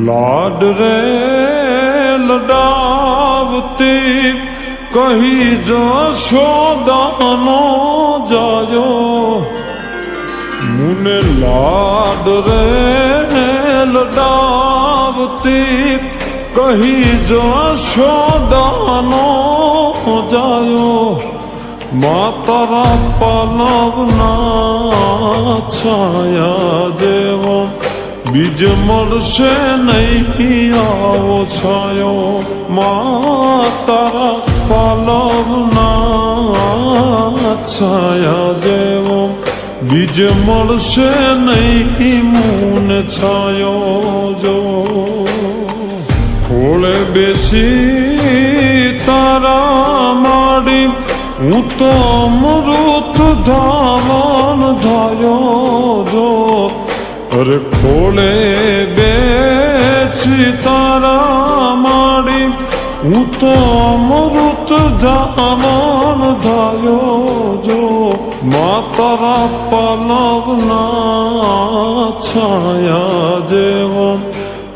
લાડ રે લડાવતી કહી જશોદાનો જાયો મુને લાડ રે લડાવતી કહી જશોદાનો જાયો માતારા પાલવના છાયા જેવો બીજ મળશે નહીં આવો છાયો માતારા પાલવના છાયા જેવો બીજ મળશે નહીં મૂન છાયો જો ખોળે બેસી તારા માડી હું તો અમૃત ધાવન ધાયો જો અરે ખોળે બેસી તારા માડી હું તો અમૃત ધાવન ધાયો જો માતારા પાલવના છાયા જેવો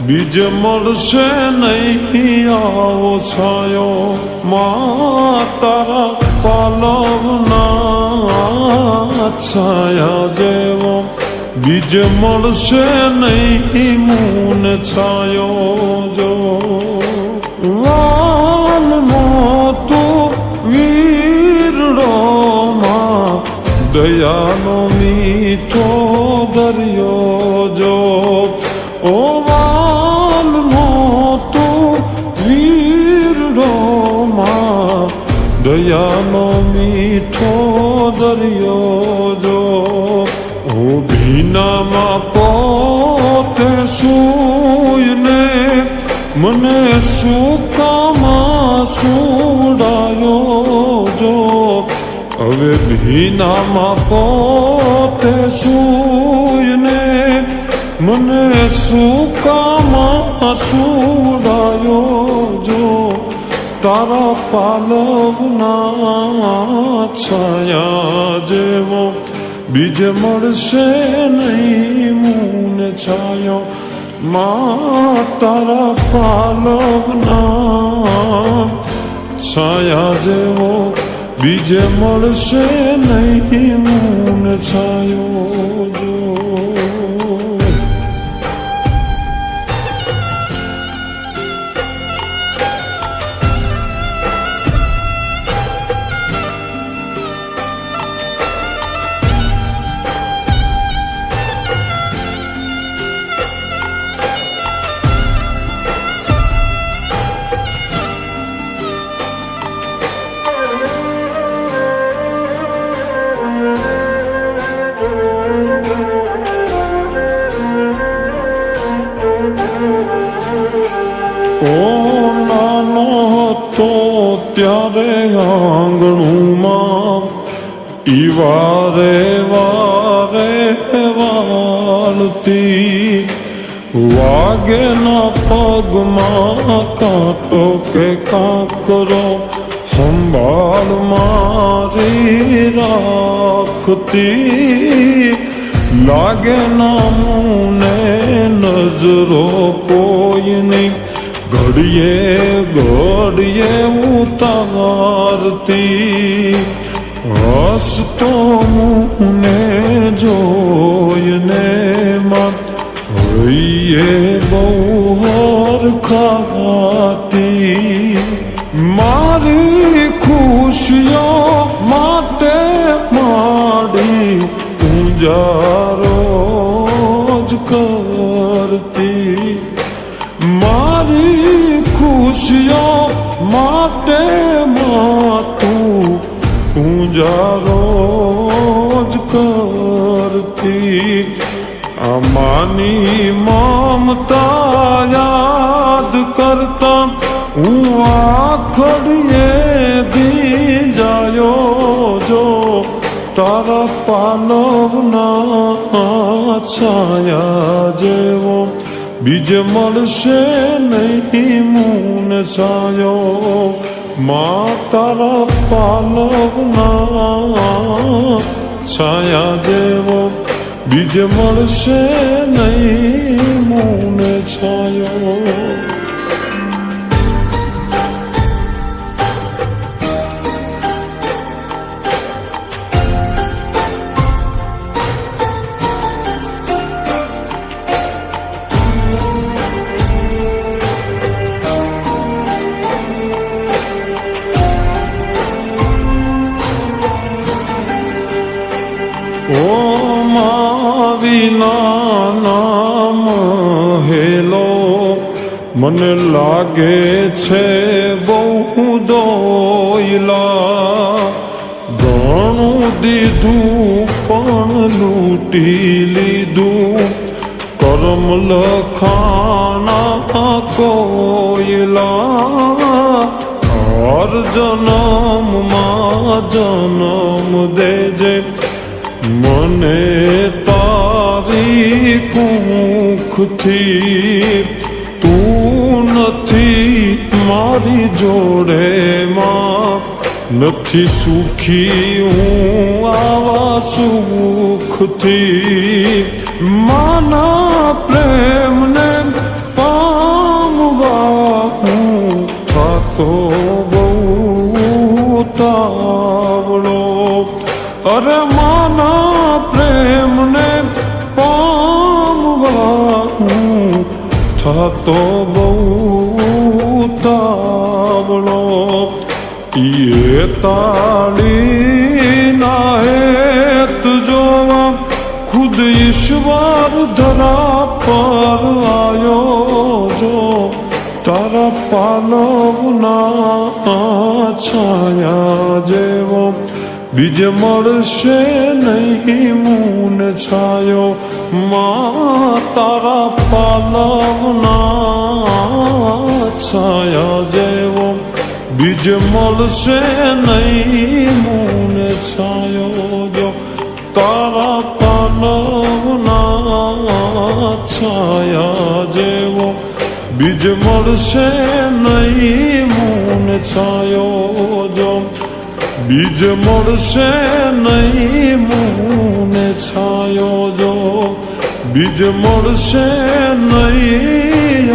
બીજ મળશે નહીં આવો છાયો માતારા પાલવના છાયા જેવો બીજ મળશે નહીં મૂન છાયો જો વાલમો તું વીરડો માં દયાનો મીઠો દરિયો જો ઓ વાલમો તું વીરડો માં દયાનો મીઠો દરિયો જો ઓ ભીનામાં પોતે સૂયને મને સુકામાં સુડાયો જો હવે ભીનામાં પોતે સૂયને મને સુકામાં સુડાયો જો તારા પાલવના છાયા જેવો બીજ મળશે નહીં મૂન છાયો તારા પાલવના છાયા જેવો બીજ મળશે નહીં મૂન છાયો જો ત્યારે આંગણુમાં ઈવારે વારે વાળતી વાગે ના પગમાં કાંટો કે કાંકરો સંભાળ મારી રાખતી લાગે ના મુને નજરો કોઈની ઘડીએ ઘડીએ ઉતારતી હસતો મુને જોઈને માં હૈયે બહુ હરખાતી મારી ખુશીઓ માટે માડી પૂજારો જ કરતી મારી ખુશીઓ માટે તું પૂજારો જ કરતી અમાની મમતા યાદ કરતા હું આખડીએ દી જાયો જો તારા પાલવના છાયા જેવો બીજ મળશે નહીં મૂન છાયો તારા પાલવના છાયા જેવો બીજ મળશે નહીં મૂન છાયો. ઓ વિના નામ હેલો મને લાગે છે બહુ દોયલા. ઘણું દીધું પણ લૂંટી લીધું કર્મ લખાણા કોયલા. હર જન્મમાં જન્મ દેજે મને તારી કુખથી. તું નથી મારી જોડે માં નથી સુખી હું આવા સુખથી. માના પ્રેમને પામવા હું થાતો બહુ તાવડો. અરે માના પ્રેમને પામવા હું થાતો બહુ તાવડો. એ તાળી ના હેત જોવા ખુદ ઈશ્વર ધરા પર આયો જો. તારા પાલવના છાયા જેવો બીજ મળશે નહીં મૂન છાયો. માં તારા પાલવના છાયા જેવો બીજ મળશે નહીં મૂન છાયો. જો તારા પાલવના છાયા જેવો બીજ મળશે નહીં મૂન છાયો. જો બીજ મળશે નહીં મૂન છાયો. જો બીજ મળશે નહીં